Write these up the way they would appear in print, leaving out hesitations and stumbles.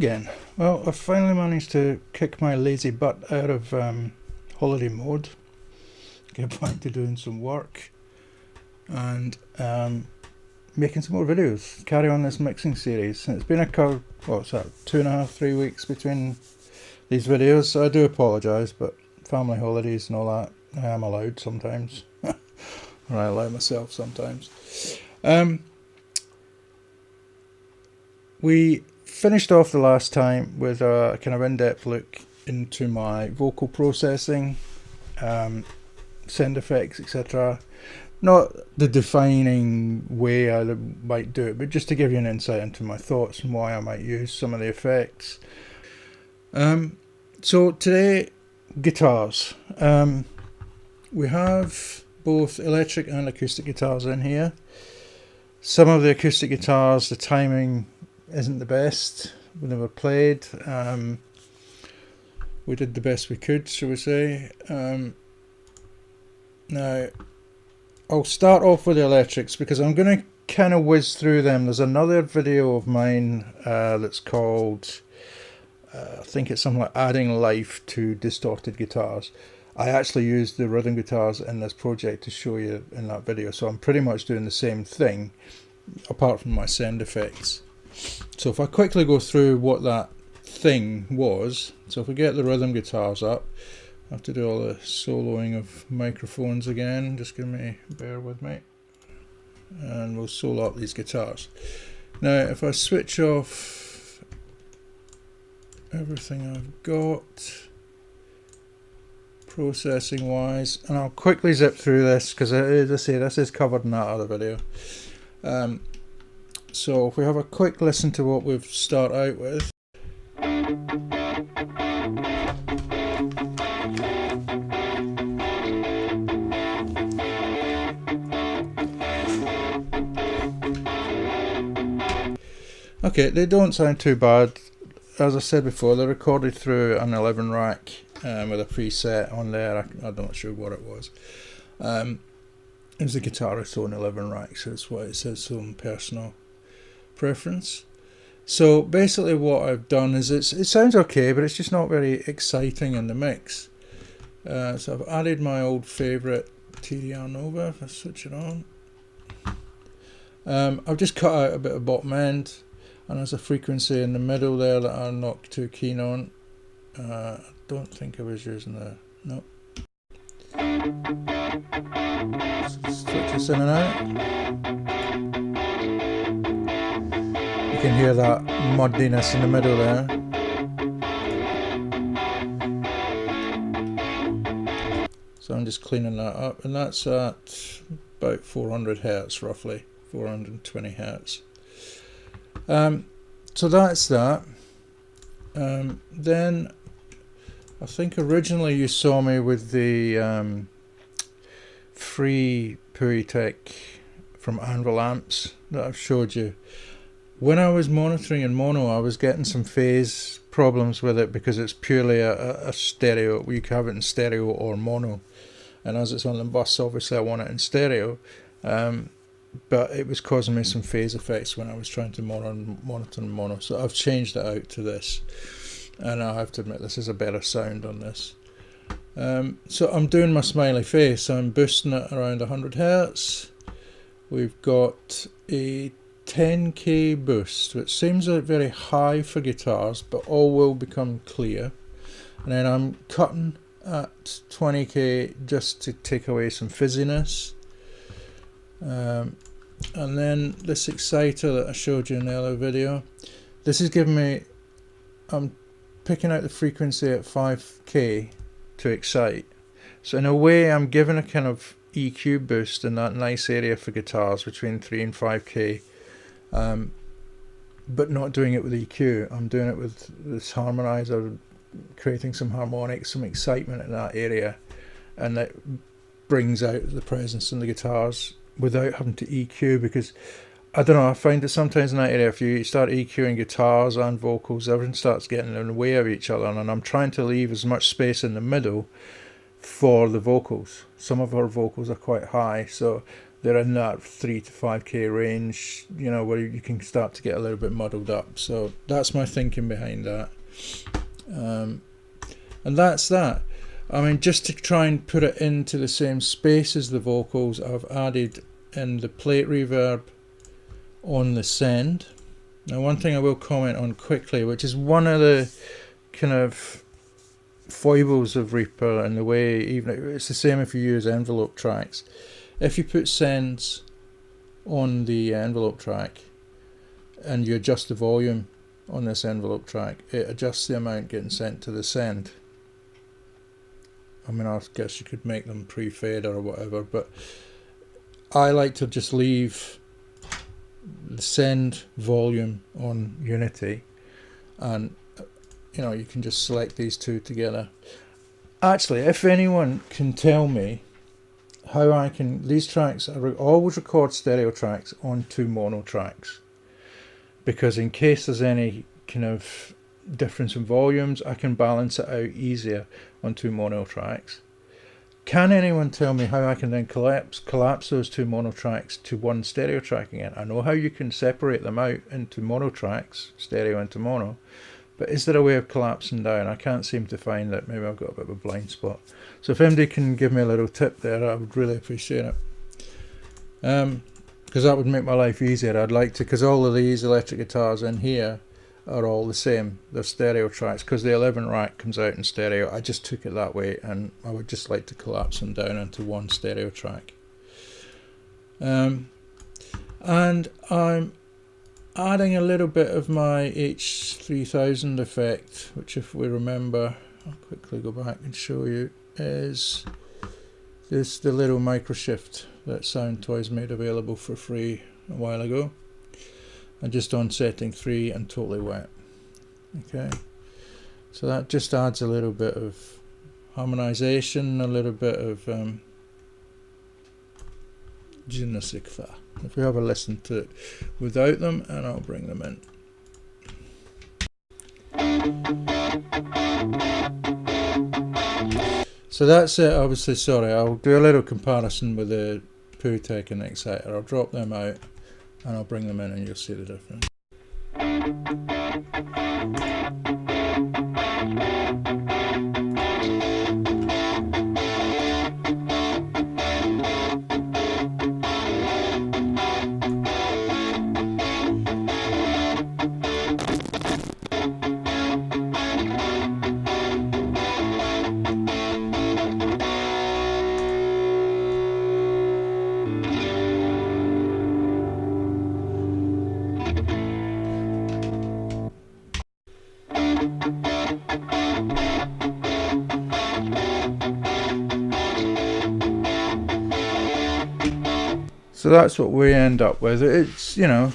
again. Well, I finally managed to kick my lazy butt out of holiday mode, get back to doing some work, and making some more videos, carry on this mixing series. It's been what's that, 2.5, 3 weeks between these videos, so I do apologise, but family holidays and all that, I am allowed sometimes, or I allow myself sometimes. We finished off the last time with a kind of in-depth look into my vocal processing, sound effects, etc. Not the defining way I might do it, but just to give you an insight into my thoughts and why I might use some of the effects. So today, guitars. We have both electric and acoustic guitars in here. Some of the acoustic guitars, the timing isn't the best. We never played. We did the best we could, shall we say. Now, I'll start off with the electrics because I'm going to kind of whiz through them. There's another video of mine that's called, I think it's something like adding life to distorted guitars. I actually used the rhythm guitars in this project to show you in that video, so I'm pretty much doing the same thing apart from my sound effects. So if I quickly go through what that thing was, so if we get the rhythm guitars up, I have to do all the soloing of microphones again, just bear with me, and we'll solo up these guitars. Now if I switch off everything I've got processing wise, and I'll quickly zip through this because as I say, this is covered in that other video. So if we have a quick listen to what we've start out with. Okay, they don't sound too bad. As I said before, they're recorded through an 11 rack with a preset on there. I'm not sure what it was. It was the guitarist's own 11 rack, so that's why it says some personal preference. So basically what I've done is it sounds okay, but it's just not very exciting in the mix. So I've added my old favourite TDR Nova. If I switch it on, I've just cut out a bit of bottom end, and there's a frequency in the middle there that I'm not too keen on. I don't think I was using no. Switch this in and out. You can hear that muddiness in the middle there. So I'm just cleaning that up, and that's at about 400 Hertz roughly, 420 Hertz. So that's that. Then I think originally you saw me with the free Pui-Tech from Anvil amps that I've showed you. When I was monitoring in mono, I was getting some phase problems with it because it's purely a stereo. You can have it in stereo or mono, and as it's on the bus, obviously I want it in stereo. But it was causing me some phase effects when I was trying to monitor in mono. So I've changed it out to this, and I have to admit this is a better sound on this. So I'm doing my smiley face. I'm boosting it around 100 Hertz. We've got a 10k boost, which seems like very high for guitars, but all will become clear. And then I'm cutting at 20k just to take away some fizziness. And then this exciter that I showed you in the other video, this is giving me, I'm picking out the frequency at 5k to excite. So in a way I'm giving a kind of EQ boost in that nice area for guitars between 3 and 5k, but not doing it with EQ. I'm doing it with this harmonizer, creating some harmonics, some excitement in that area, and that brings out the presence in the guitars without having to EQ, because I don't know, I find that sometimes in that area if you start EQing guitars and vocals, everything starts getting in the way of each other, and I'm trying to leave as much space in the middle for the vocals. Some of our vocals are quite high, so they're in that 3 to 5k range, you know, where you can start to get a little bit muddled up. So that's my thinking behind that. And that's that. I mean, just to try and put it into the same space as the vocals, I've added in the plate reverb on the send. Now, one thing I will comment on quickly, which is one of the kind of foibles of Reaper, and the way, even it's the same if you use envelope tracks. If you put sends on the envelope track and you adjust the volume on this envelope track, it adjusts the amount getting sent to the send. I mean, I guess you could make them pre-fade or whatever, but I like to just leave the send volume on Unity, and you know, you can just select these two together. Actually, if anyone can tell me how I can, these tracks, I always record stereo tracks on 2 mono tracks, because in case there's any kind of difference in volumes, I can balance it out easier on 2 mono tracks. Can anyone tell me how I can then collapse those 2 mono tracks to 1 stereo track again? I know how you can separate them out into mono tracks, stereo into mono, but is there a way of collapsing down? I can't seem to find it. Maybe I've got a bit of a blind spot. So if anybody can give me a little tip there, I would really appreciate it. Because that would make my life easier. I'd like to, because all of these electric guitars in here are all the same. They're stereo tracks, because the 11 rack comes out in stereo. I just took it that way, and I would just like to collapse them down into 1 stereo track. And I'm adding a little bit of my H3000 effect, which, if we remember, I'll quickly go back and show you, is this the little micro shift that Sound Toys made available for free a while ago. And just on setting 3 and totally wet. Okay, so that just adds a little bit of harmonization, a little bit of je ne sais quoi. If we have a listen to it without them, and I'll bring them in. So that's it. Obviously, sorry, I'll do a little comparison with the Pootek and the Exciter. I'll drop them out and I'll bring them in, and you'll see the difference. So that's what we end up with. It's, you know,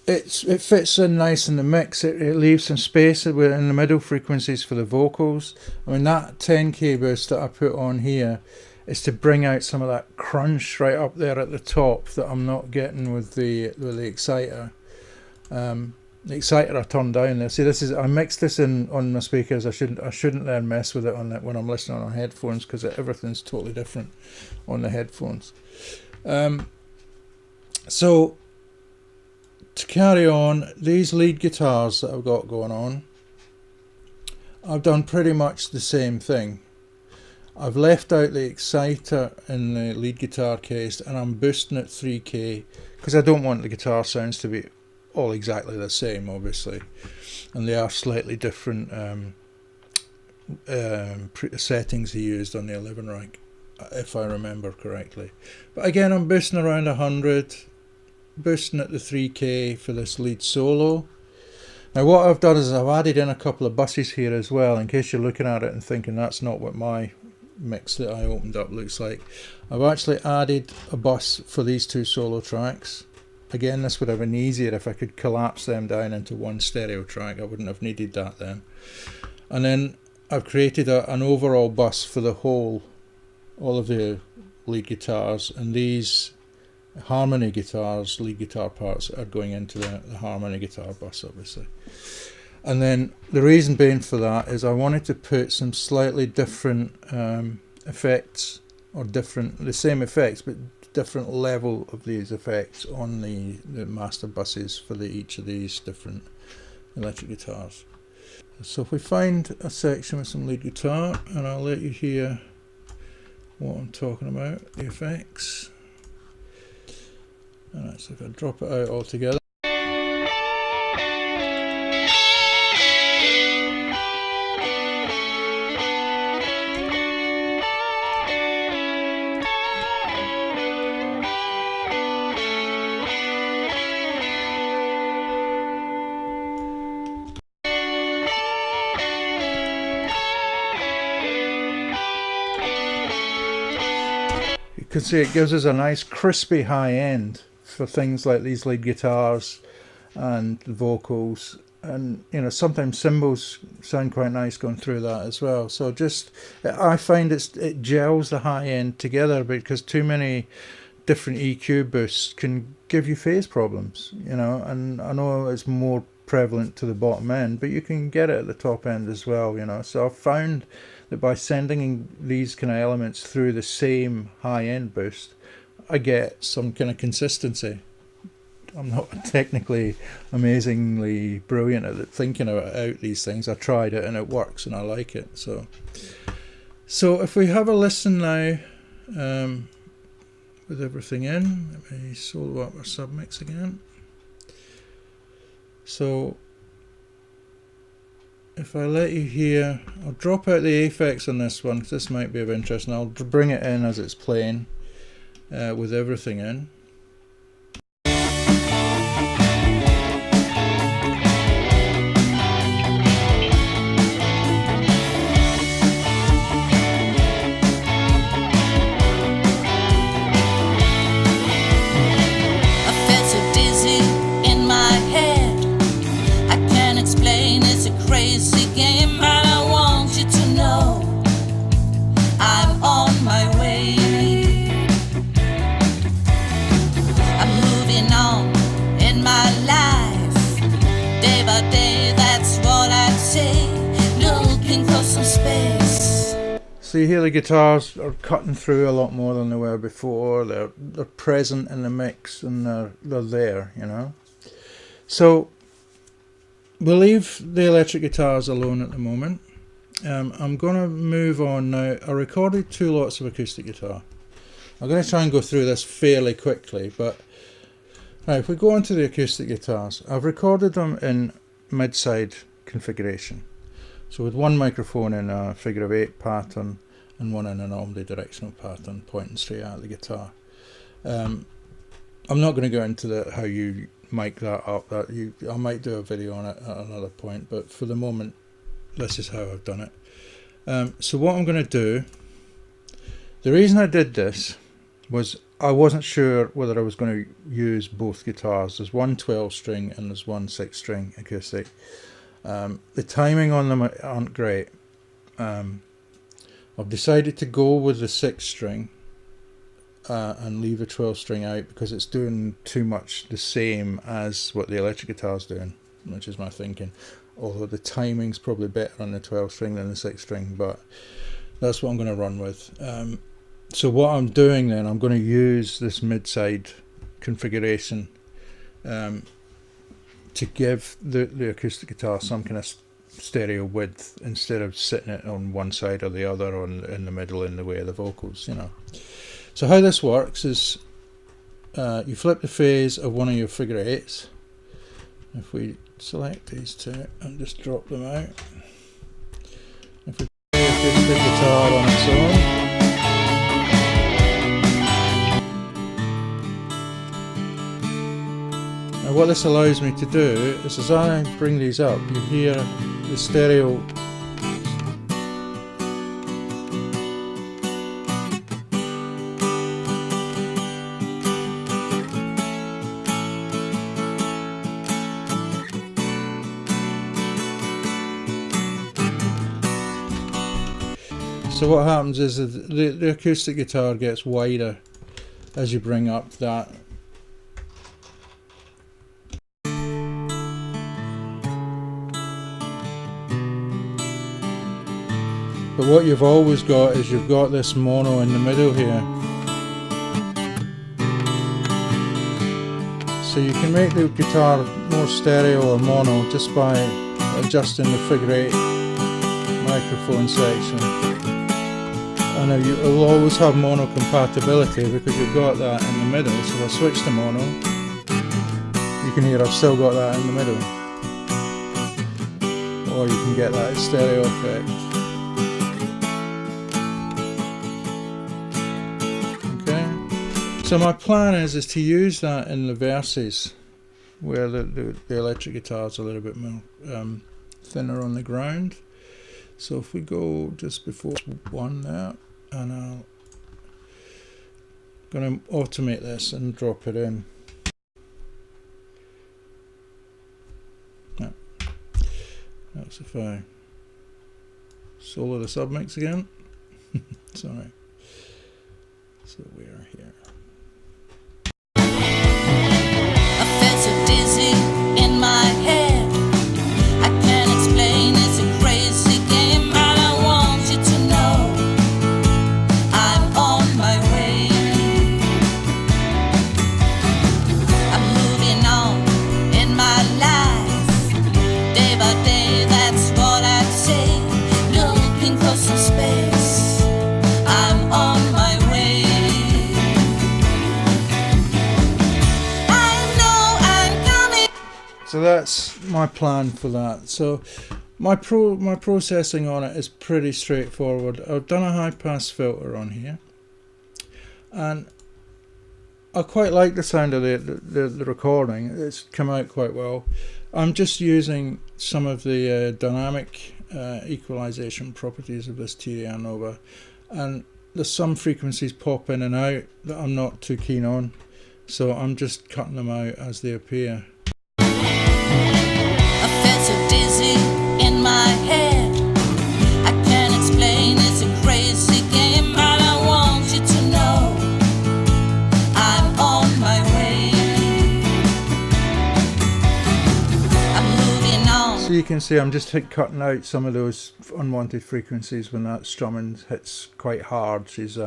it fits in nice in the mix. It leaves some space in the middle frequencies for the vocals. I mean, that 10k boost that I put on here is to bring out some of that crunch right up there at the top that I'm not getting with the Exciter. The Exciter I turned down there. See, this is, I mixed this in on my speakers. I shouldn't then mess with it on that when I'm listening on headphones, because everything's totally different on the headphones. So to carry on, these lead guitars that I've got going on, I've done pretty much the same thing. I've left out the Exciter in the lead guitar case, and I'm boosting it 3k because I don't want the guitar sounds to be all exactly the same, obviously, and they are slightly different settings he used on the 11 rack, if I remember correctly. But again, I'm boosting around 100, boosting at the 3k for this lead solo. Now what I've done is I've added in a couple of buses here as well, in case you're looking at it and thinking that's not what my mix that I opened up looks like. I've actually added a bus for these 2 solo tracks. Again, this would have been easier if I could collapse them down into 1 stereo track. I wouldn't have needed that then. And then I've created an overall bus for the all of the lead guitars, and these harmony guitars, lead guitar parts, are going into the harmony guitar bus, obviously. And then the reason being for that is I wanted to put some slightly different effects or different, the same effects, but different level of these effects on the master buses for each of these different electric guitars. So if we find a section with some lead guitar, and I'll let you hear what I'm talking about, the effects. Alright, so if I drop it out altogether. You can see it gives us a nice crispy high end for things like these lead guitars and the vocals, and you know, sometimes cymbals sound quite nice going through that as well. So just, I find it gels the high end together, because too many different EQ boosts can give you phase problems, you know, and I know it's more prevalent to the bottom end, but you can get it at the top end as well, you know. So I've found that by sending these kind of elements through the same high end boost, I get some kind of consistency. I'm not technically amazingly brilliant at thinking out these things. I tried it and it works and I like it. So if we have a listen now, with everything in, let me solo up our submix again. So if I let you hear, I'll drop out the effects on this one because this might be of interest, and I'll bring it in as it's playing with everything in. So you hear the guitars are cutting through a lot more than they were before. They're present in the mix, and they're there, you know. So we'll leave the electric guitars alone at the moment. I'm going to move on now. I recorded 2 lots of acoustic guitar. I'm going to try and go through this fairly quickly, but now if we go on to the acoustic guitars, I've recorded them in mid-side configuration. So with one microphone in a figure of 8 pattern and one in an omnidirectional pattern pointing straight at the guitar. I'm not going to go into how you mic that up. I might do a video on it at another point, but for the moment, this is how I've done it. So what I'm going to do, the reason I did this was I wasn't sure whether I was going to use both guitars. There's one 12-string and there's one 6-string acoustic. The timing on them aren't great. I've decided to go with the 6-string and leave the 12-string out because it's doing too much the same as what the electric guitar's doing, which is my thinking. Although the timing's probably better on the 12-string than the 6-string, but that's what I'm going to run with. So what I'm doing then, I'm going to use this mid-side configuration to give the acoustic guitar some kind of stereo width instead of sitting it on one side or the other, or in the middle in the way of the vocals, you know. So how this works is you flip the phase of one of your figure 8s. If we select these 2 and just drop them out. If we play the acoustic guitar on its own, now what this allows me to do is, as I bring these up, you hear the stereo . So what happens is the acoustic guitar gets wider as you bring up that . But what you've always got is you've got this mono in the middle here. So you can make the guitar more stereo or mono just by adjusting the figure 8 microphone section. And you'll always have mono compatibility because you've got that in the middle. So if I switch to mono, you can hear I've still got that in the middle. Or you can get that stereo effect. So my plan is to use that in the verses where the electric guitar is a little bit more thinner on the ground. So if we go just before 1 there, and I'm going to automate this and drop it in. Yeah. That's if I solo the submix again. Sorry. So we are here. In my head, I can't explain, it's a crazy game, and I want you to know I'm on my way. I'm moving on in my life, day by day, that's what I'd say, looking for some space, I'm on my way. So that's my plan for that. So my processing on it is pretty straightforward. I've done a high pass filter on here, and I quite like the sound of the recording. It's come out quite well. I'm just using some of the dynamic equalization properties of this TDR Nova, and there's some frequencies pop in and out that I'm not too keen on, so I'm just cutting them out as they appear. In my head, I can't explain, it's a crazy game, and I want you to know I'm on my way. I'm moving on. So you can see I'm just cutting out some of those unwanted frequencies when that strumming hits quite hard. She's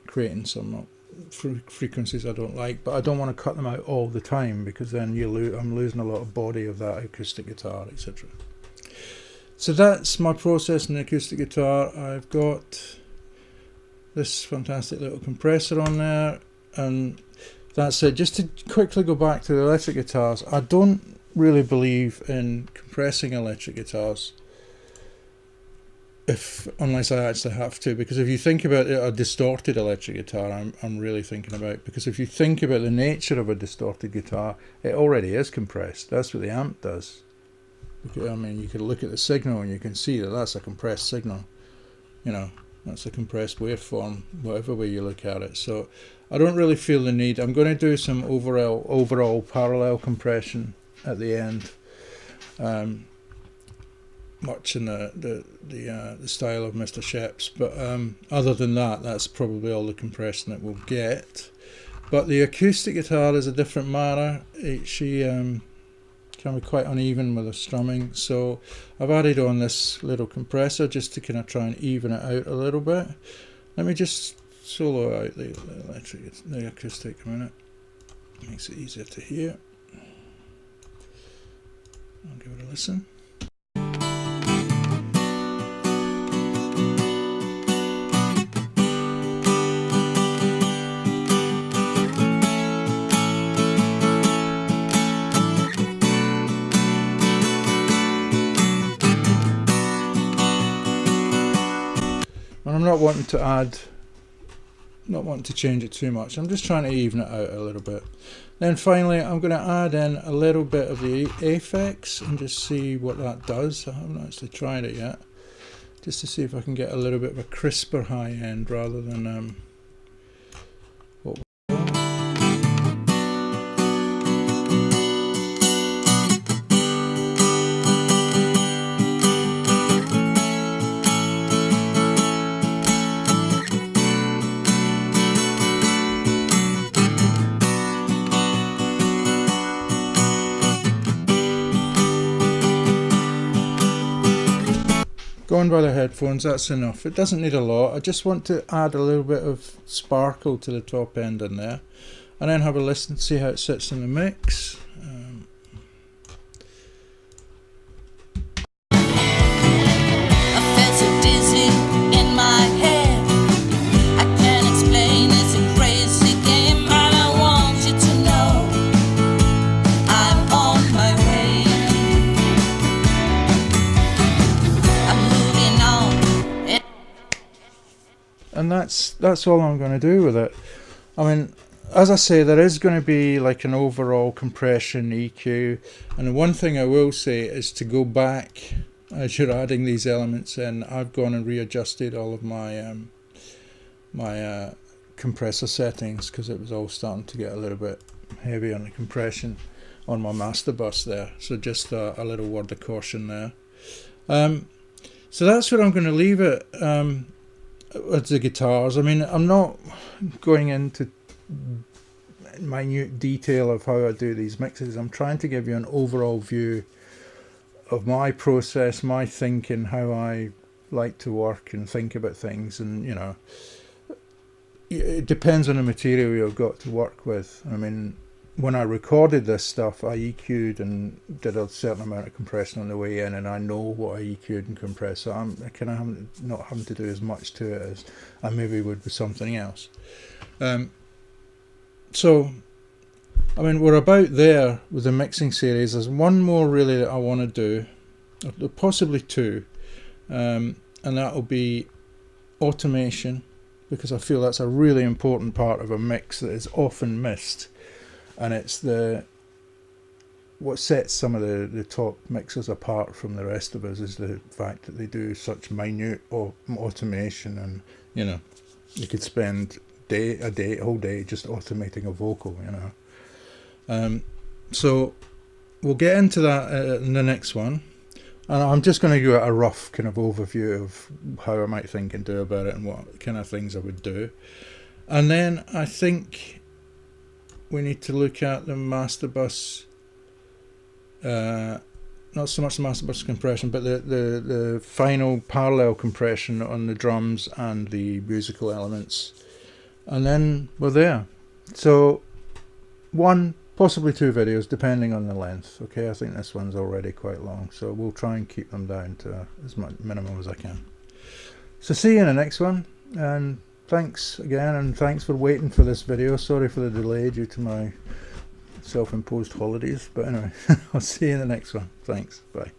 creating some frequencies I don't like, but I don't want to cut them out all the time because then I'm losing a lot of body of that acoustic guitar, etc. So that's my process in the acoustic guitar. I've got this fantastic little compressor on there, and that's it. Just to quickly go back to the electric guitars, I don't really believe in compressing electric guitars unless I actually have to, because if you think about it, a distorted electric guitar, I'm really thinking about, because if you think about the nature of a distorted guitar, it already is compressed. That's what the amp does. I mean, you could look at the signal and you can see that that's a compressed signal. You know, that's a compressed waveform, whatever way you look at it. So I don't really feel the need. I'm going to do some overall parallel compression at the end, much in the style of Mr. Sheps. But other than that, that's probably all the compression that we'll get. But the acoustic guitar is a different matter. She can be quite uneven with the strumming, so I've added on this little compressor just to kind of try and even it out a little bit. Let me just solo out the acoustic a minute. Makes it easier to hear. I'll give it a listen. I'm not wanting to change it too much. I'm just trying to even it out a little bit. Then finally I'm going to add in a little bit of the effects and just see what that does. I haven't actually tried it yet, just to see if I can get a little bit of a crisper high end rather than what Going by the headphones, that's enough. It doesn't need a lot. I just want to add a little bit of sparkle to the top end in there, and then have a listen, see how it sits in the mix. I felt so dizzy in my head. I can't explain, it's a crazy game, and I want you to know I'm on my way. I'm moving on. And that's all I'm going to do with it. I mean, as I say, there is going to be like an overall compression EQ, and the one thing I will say is to go back as you're adding these elements in. I've gone and readjusted all of my compressor settings, because it was all starting to get a little bit heavy on the compression on my master bus there. So just a little word of caution there. So that's what I'm going to leave it with the guitars. I mean, I'm not going into minute detail of how I do these mixes. I'm trying to give you an overall view of my process, my thinking, how I like to work and think about things. And you know, it depends on the material you've got to work with. I mean, when I recorded this stuff, I EQ'd and did a certain amount of compression on the way in, and I know what I EQ'd and compressed, so I'm kind of not having to do as much to it as I maybe would with something else. So, I mean, we're about there with the mixing series. There's one more really that I want to do, or possibly two, and that will be automation, because I feel that's a really important part of a mix that is often missed. And it's what sets some of the top mixers apart from the rest of us is the fact that they do such minute automation, and you know, you could spend a whole day just automating a vocal, you know. So we'll get into that in the next one, and I'm just going to give a rough kind of overview of how I might think and do about it, and what kind of things I would do. And then I think we need to look at the master bus, not so much the master bus compression, but the final parallel compression on the drums and the musical elements, and then we're there. So one, possibly two videos depending on the length. Okay, I think this one's already quite long, so we'll try and keep them down to as much minimum as I can. So see you in the next one, and thanks again, and thanks for waiting for this video. Sorry for the delay due to my self-imposed holidays, but anyway, I'll see you in the next one. Thanks, bye.